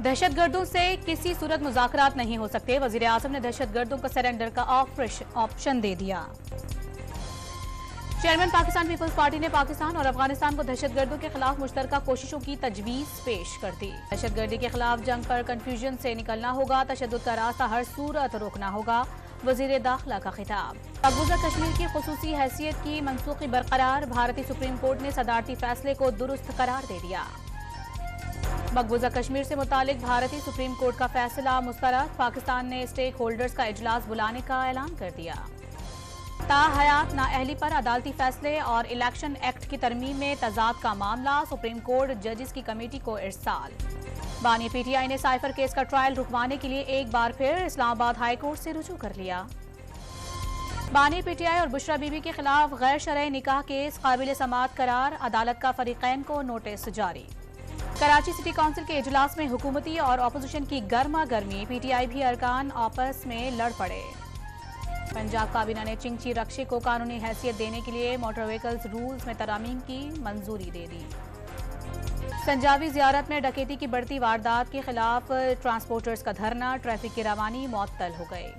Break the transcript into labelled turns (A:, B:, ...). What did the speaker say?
A: दहशतगर्दों से किसी सूरत मुज़ाकरात नहीं हो सकते। वज़ीर आज़म ने दहशतगर्दों को सरेंडर का ऑप्शन दे दिया। चेयरमैन पाकिस्तान पीपल्स पार्टी ने पाकिस्तान और अफगानिस्तान को दहशतगर्दों के खिलाफ मुश्तरका कोशिशों की तजवीज़ पेश कर दी। दहशतगर्दी के खिलाफ जंग पर कन्फ्यूजन से निकलना होगा, तशद्दुद का रास्ता हर सूरत रोकना होगा। वज़ीर दाखिला का खिताब। मकबूजा कश्मीर की खुसूसी हैसियत की मनसूखी बरकरार। भारतीय सुप्रीम कोर्ट ने सदारती फैसले को दुरुस्त करार दे दिया। मकबूजा कश्मीर से मुतालिक भारतीय सुप्रीम कोर्ट का फैसला मुस्तरद। पाकिस्तान ने स्टेक होल्डर्स का इजलास बुलाने का ऐलान कर दिया। ताहयात नाअहली पर अदालती फैसले और इलेक्शन एक्ट की तरमीम में तजाद का मामला। सुप्रीम कोर्ट जजेस की कमेटी को इरसाल। बानी पीटीआई ने साइफर केस का ट्रायल रुकवाने के लिए एक बार फिर इस्लामाबाद हाई कोर्ट से रुजू कर लिया। बानी पीटीआई और बुशरा बीबी के खिलाफ गैर शरई निकाह केस काबिल समाअत करार। अदालत का फरीकैन को नोटिस जारी। कराची सिटी काउंसिल के इजलास में हुकूमती और अपोजिशन की गर्मा गर्मी। पीटीआई भी अरकान आपस में लड़ पड़े। पंजाब काबीना ने चिंची रक्षे को कानूनी हैसियत देने के लिए मोटर व्हीकल्स रूल्स में तरमीम की मंजूरी दे दी। संजावी जियारत में डकैती की बढ़ती वारदात के खिलाफ ट्रांसपोर्टर्स का धरना। ट्रैफिक की रवानी मुअत्तल हो गई।